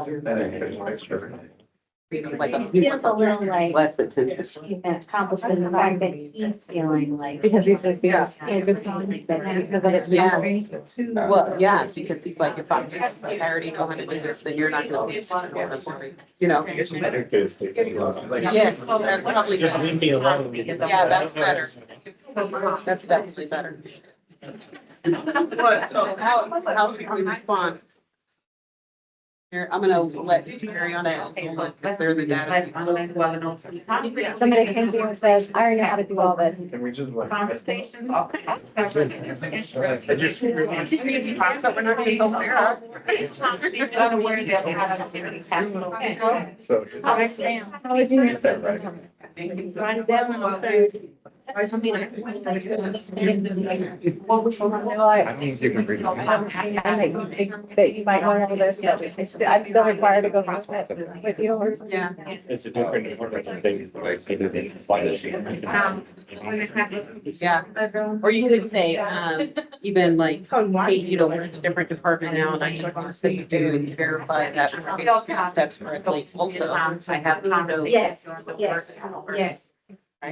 S2: Maybe like
S5: It's a little like
S2: less attention.
S5: accomplishment, the fact that he's feeling like. Because he's just, just feeling like that because of its
S2: Yeah.
S5: boundary.
S2: Well, yeah, because he's like, if I'm, like, I already know how to do this, then you're not gonna be attention for me, you know? Yes, that's probably
S8: Just leave me alone.
S2: Yeah, that's better. That's definitely better. So how should we respond? Here, I'm gonna let Mariana, if they're the data.
S5: Somebody came to you and says, I already know how to do all this.
S8: Can we just like?
S6: Conversation.
S8: I just.
S5: How would you answer that? Write it down and I'll say.
S8: I mean, you can bring it.
S5: I think that you might want to know this, but I'm still required to go with you or.
S2: Yeah.
S8: It's a different thing. Like, they didn't find it.
S2: Yeah, or you could say, even like, hey, you know, we're in a different department now, and I just want to say you do and verify that we're getting steps correctly. Also, I have to know.
S5: Yes, yes, yes.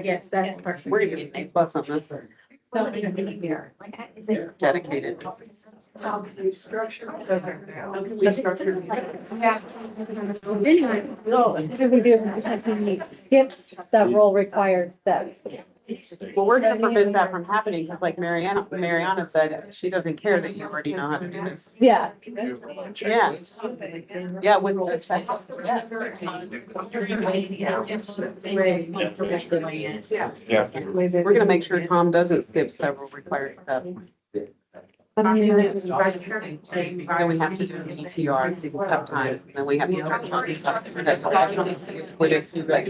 S5: Yes, that's perfect.
S2: We're gonna get A plus on this, dedicated.
S6: How can we structure?
S2: How can we structure?
S5: Anyway, what do we do because he skips several required steps?
S2: Well, we're gonna prevent that from happening, because like Mariana said, she doesn't care that you already know how to do this.
S5: Yeah.
S2: Yeah. Yeah, with the checks, yeah.
S8: Yeah.
S2: We're gonna make sure Tom doesn't skip several required steps. Then we have to do an ETR, these are tough times, and then we have to talk about these stuff. What if you like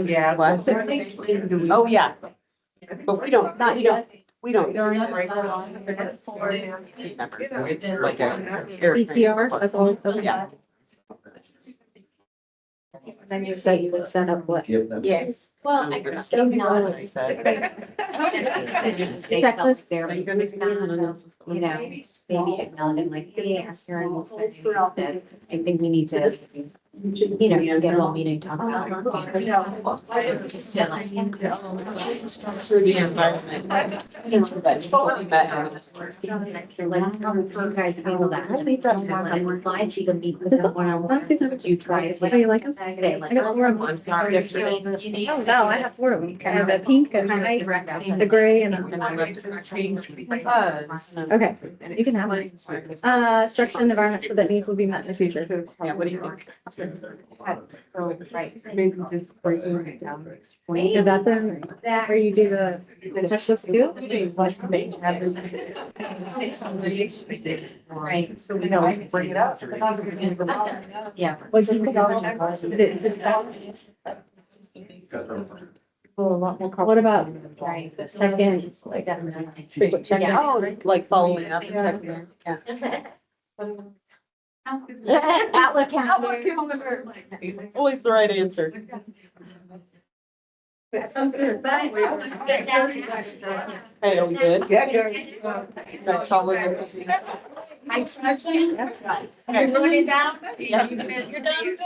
S6: Yeah.
S2: What? Oh, yeah. But we don't, not, you don't, we don't. It's like a.
S5: ETR, that's all.
S2: Yeah.
S5: Then you said you would set up what?
S3: Yes.
S5: Well, I could still not. Checklist there.
S2: Thank goodness no one else was
S5: You know, maybe acknowledging like, hey, Aaron will say this. I think we need to, you know, schedule a meeting, talk about. Just to like.
S2: Structure the environment. That people we met in this.
S5: Like, how would you guys handle that? I think that's one slides you can meet with them one-on-one. Would you try to?
S3: How do you like them?
S5: Say like.
S3: I got four of them.
S2: I'm sorry, yesterday.
S3: Oh, no, I have four of them. I have a pink and white, the gray and a.
S2: And I left it.
S3: Okay, you can have one. Structure and environment so that needs will be met in the future.
S2: Yeah, what do you think?
S5: Right.
S3: Is that the, where you do the checklist too?
S5: Right.
S2: So we know, bring it up.
S5: Yeah.
S3: Was you? What about
S5: Right.
S3: check-ins, like frequent check-ins?
S2: Oh, like following up. Yeah.
S5: Outlook calendar.
S2: calendar. Always the right answer.
S3: That sounds good. Bye.
S2: Hey, are we good? Yeah, good. That's solid.
S3: I trust you. You're doing it down? You're done? You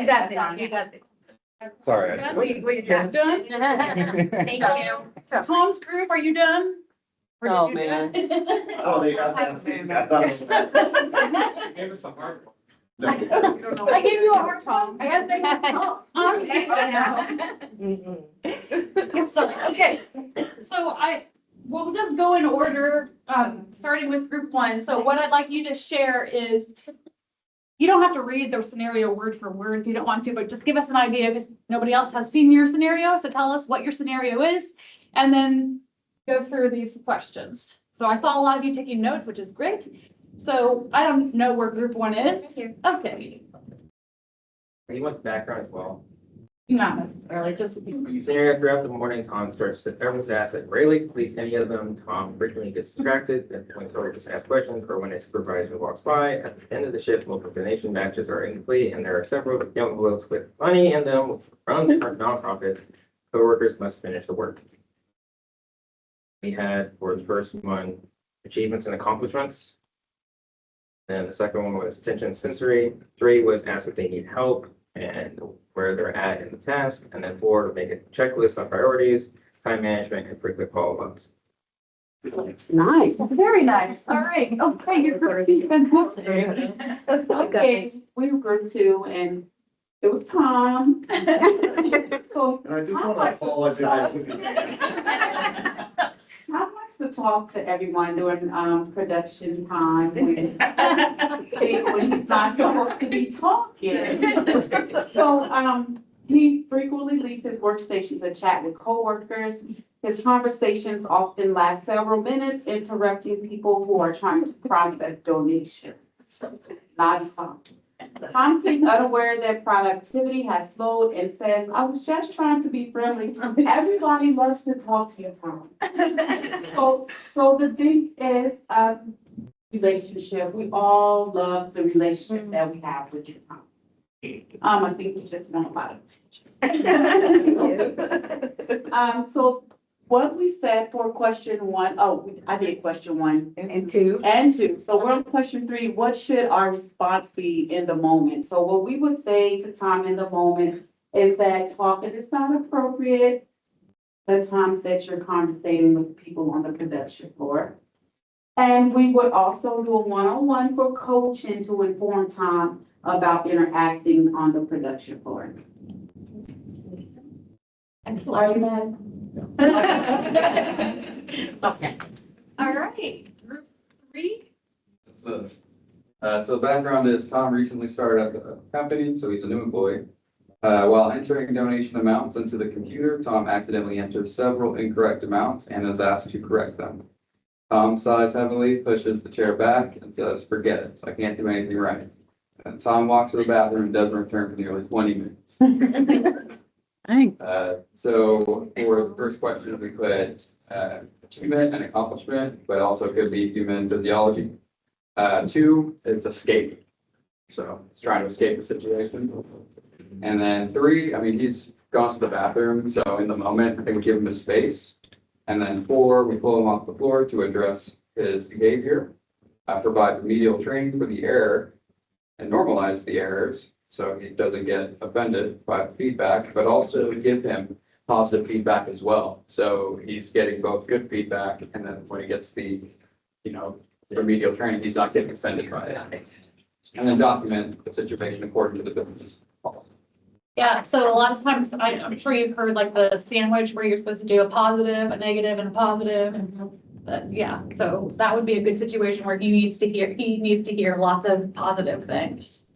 S3: got this, you got this.
S8: Sorry.
S3: We done.
S1: Done?
S5: Thank you.
S1: Tom's group, are you done? Or did
S2: Oh,
S1: you
S2: man.
S1: do it?
S7: Oh, they got that.
S8: Gave us a hard one.
S1: I gave you a hard time. And they had Tom. I'm sorry. Okay. So we'll just go in order, starting with group one. So what I'd like you to share is, you don't have to read the scenario word for word if you don't want to, but just give us an idea because nobody else has seen your scenario. So tell us what your scenario is and then go through these questions. So I saw a lot of you taking notes, which is great. So I don't know where group one is. Okay,
S9: You want the background as well?
S1: not necessarily, just,
S9: Scenario throughout the morning, Tom starts to everyone's asked it rarely completes any of them. Tom frequently gets distracted, and when coworkers ask questions or when a supervisor walks by, at the end of the shift, multiple donation batches are incomplete, and there are several young envelopes with money in them from different nonprofits. Coworkers must finish the work. We had for the first one, achievements and accomplishments. And the second one was attention and sensory. 3 was ask if they need help and where they're at in the task. And then 4, to make a checklist on priorities, time management, and frequent follow-ups.
S2: Nice.
S1: that's very nice. All right. Okay, your group two, fantastic.
S10: Okay, we were group 2 and it was Tom. So
S7: And I just want to apologize.
S10: Tom likes to talk to everyone during production time when he's not supposed to be talking. So he frequently leaves his workstation to chat with coworkers. His conversations often last several minutes, interrupting people who are trying to process donations. Not Tom. Tom seems unaware that productivity has slowed and says, I was just trying to be friendly. Everybody loves to talk to you, Tom. So the thing is, relationship. We all love the relationship that we have with you, Tom. I think we just want a lot of attention. So what we said for question 1, I did question 1.
S3: And 2.
S10: And 2. So we're on question 3. What should our response be in the moment? So what we would say to Tom in the moment is that talking is not appropriate. The times that you're conversating with people on the production floor. And we would also do a one-on-one for coaching to inform Tom about interacting on the production floor.
S1: Excellent.
S10: Are you mad?
S1: Okay. All right, group 3.
S4: What's this? So background is Tom recently started at the company, so he's a new employee. While entering donation amounts into the computer, Tom accidentally enters several incorrect amounts and is asked to correct them. Tom sighs heavily, pushes the chair back and says, forget it, I can't do anything right. And Tom walks to the bathroom and doesn't return for nearly 20 minutes. So for the first question, we put achievement and accomplishment, but also could be human physiology. 2, it's escape. So he's trying to escape the situation. And then 3, I mean, he's gone to the bathroom, so in the moment, I think we give him his space. And then 4, we pull him off the floor to address his behavior, provide remedial training for the error, and normalize the errors so he doesn't get offended by the feedback, but also give him positive feedback as well. So he's getting both good feedback, and then when he gets the, remedial training, he's not getting offended by it. And then document the situation according to the business policy.
S1: Yeah, so a lot of times, I'm sure you've heard like the sandwich where you're supposed to do a positive, a negative, and a positive, and yeah, so that would be a good situation where he needs to hear lots of positive things.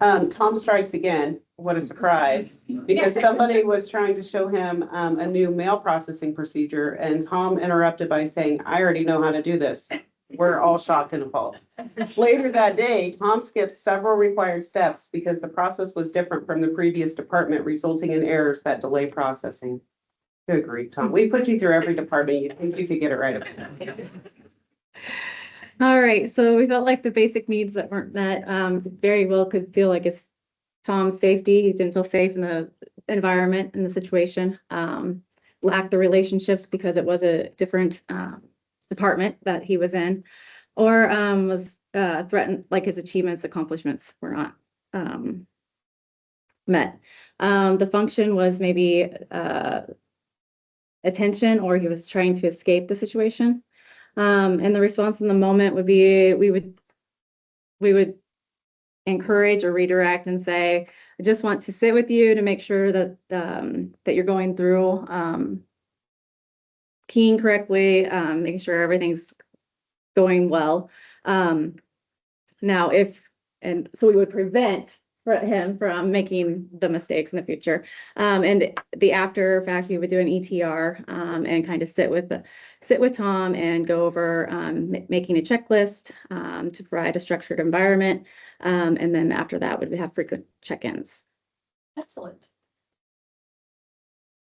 S2: Tom strikes again. What a surprise. Because somebody was trying to show him a new mail processing procedure and Tom interrupted by saying, I already know how to do this. We're all shocked and appalled. Later that day, Tom skipped several required steps because the process was different from the previous department, resulting in errors that delay processing. Good grief, Tom. We put you through every department. You think you could get it right.
S11: All right, so we felt like the basic needs that weren't met, very well could feel like it's Tom's safety. He didn't feel safe in the environment in the situation, lacked the relationships because it was a different, department that he was in, or, was, threatened, like his achievements, accomplishments were not, met. The function was maybe, attention, or he was trying to escape the situation. And the response in the moment would be, we would encourage or redirect and say, I just want to sit with you to make sure that, that you're going through, keying correctly, making sure everything's going well. Now, and so we would prevent him from making the mistakes in the future. And the after fact, we would do an ETR, and kind of sit with Tom and go over, making a checklist, to provide a structured environment. And then after that, would have frequent check-ins.
S1: Excellent.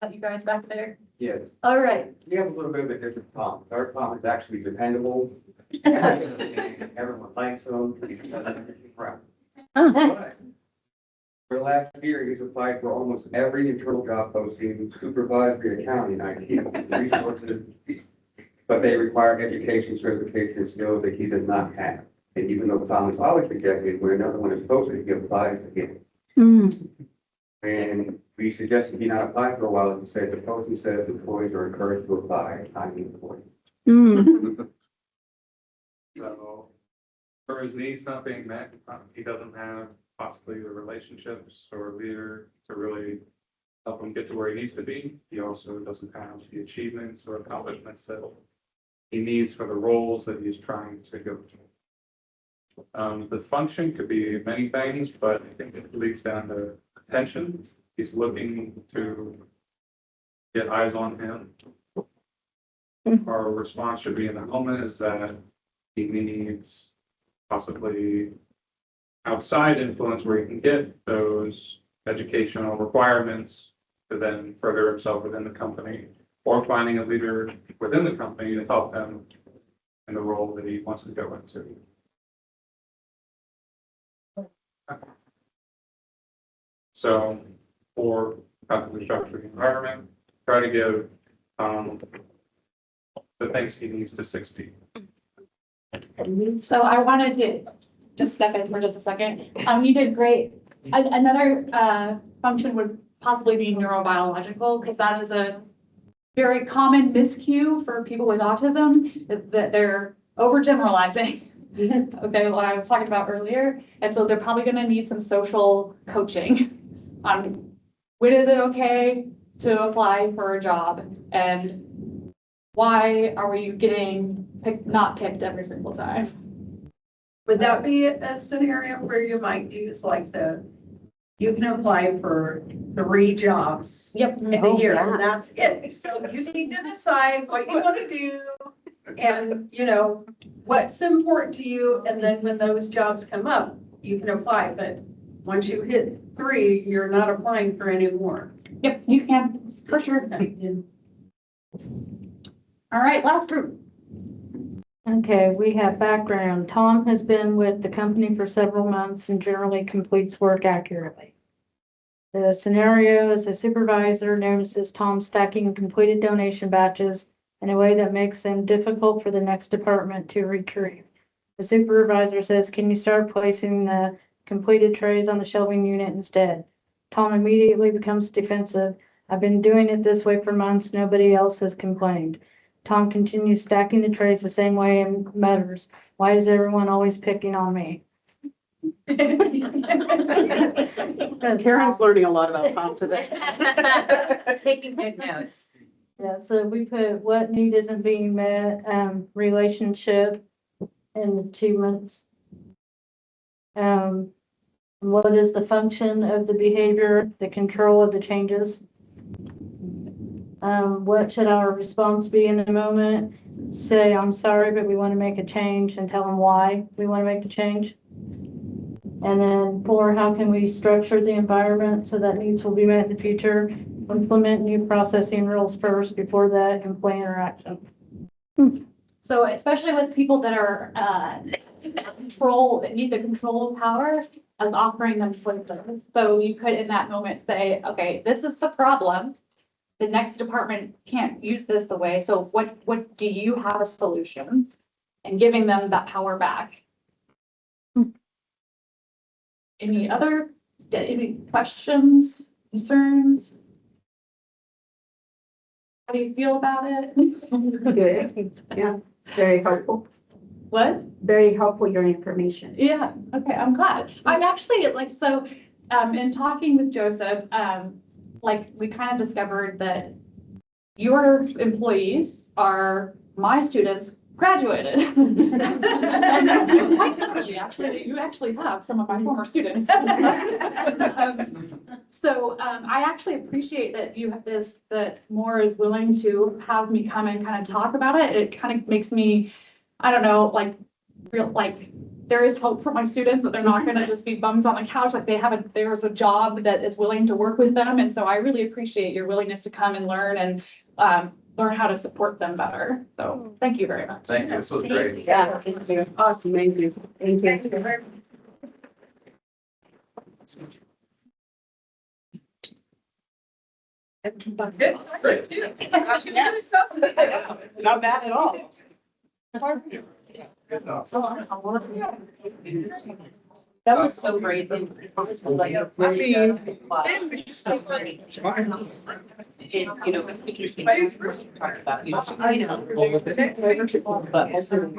S1: Have you guys back there?
S12: Yes,
S1: All right.
S12: we have a little bit of a different Tom. Our Tom is actually dependable. Everyone likes him. He's done everything right. But for the last year, he's applied for almost every internal job posting, supervisory, accounting, IT, resources. But they require education, certification, and skills that he does not have. And even though Tom is always rejected, where another one is posted, he applies again. And we suggested he not apply for a while, and said the posting says employees are encouraged to apply, not employees.
S8: So for his needs not being met, he doesn't have possibly the relationships or leader to really help him get to where he needs to be. He also doesn't have the achievements or accomplishments that he needs for the roles that he's trying to go to. The function could be many things, but I think it leads down to attention. He's looking to get eyes on him. Our response should be in the moment is that he needs possibly outside influence where he can get those educational requirements to then further himself within the company, or finding a leader within the company to help him in the role that he wants to go into. So for practically structured environment, try to give the things he needs to succeed.
S1: So I wanted to just step in for just a second. You did great. Another function would possibly be neurobiological, because that is a very common miscue for people with autism, that they're overgeneralizing. Okay, what I was talking about earlier. And so they're probably going to need some social coaching on when is it okay to apply for a job, and why are we getting not picked every single time?
S6: Would that be a scenario where you might use like you can apply for 3 jobs
S1: Yep.
S6: in a year, and that's it. So you need to decide what you want to do and, what's important to you. And then when those jobs come up, you can apply. But once you hit 3, you're not applying for any more.
S1: Yep, you can, for sure. All right, last group.
S13: Okay, we have background. Tom has been with the company for several months and generally completes work accurately. The scenario is a supervisor notices Tom stacking completed donation batches in a way that makes them difficult for the next department to retrieve. The supervisor says, "Can you start placing the completed trays on the shelving unit instead?" Tom immediately becomes defensive. "I've been doing it this way for months. Nobody else has complained." Tom continues stacking the trays the same way and mutters, "Why is everyone always picking on me?"
S2: Karen's learning a lot about Tom today.
S5: Taking good notes.
S13: Yeah, so we put what need isn't being met, relationship and achievements. What is the function of the behavior, the control of the changes? What should our response be in the moment? Say, "I'm sorry, but we want to make a change," and tell them why we want to make the change. And then 4, how can we structure the environment so that needs will be met in the future? Implement new processing rules first before that employee interaction.
S1: So especially with people that are control, that need the control of power, as offering them choices. So you could in that moment say, okay, this is the problem. The next department can't use this the way, so what do you have a solution? And giving them that power back. Any questions, concerns? How do you feel about it?
S13: Good. Yeah, very helpful.
S1: What?
S13: Very helpful, your information.
S1: Yeah, okay, I'm glad. I'm actually like, so, in talking with Joseph, like, we kind of discovered that your employees are my students graduated. And quite literally, actually, you actually have some of my former students. I actually appreciate that you have this, that Moore is willing to have me come and kind of talk about it. It kind of makes me, I don't know, like, real, like, there is hope for my students that they're not gonna just be bums on the couch, like there's a job that is willing to work with them. And so I really appreciate your willingness to come and learn and learn how to support them better. So thank you very much.
S4: Thank you, this was great.
S2: Yeah, awesome, thank you. Thank you.
S4: Great.
S2: Not bad at all. That was so great. And honestly, like, very easy. And, you know, interesting. Talk about, you know, I know. But also,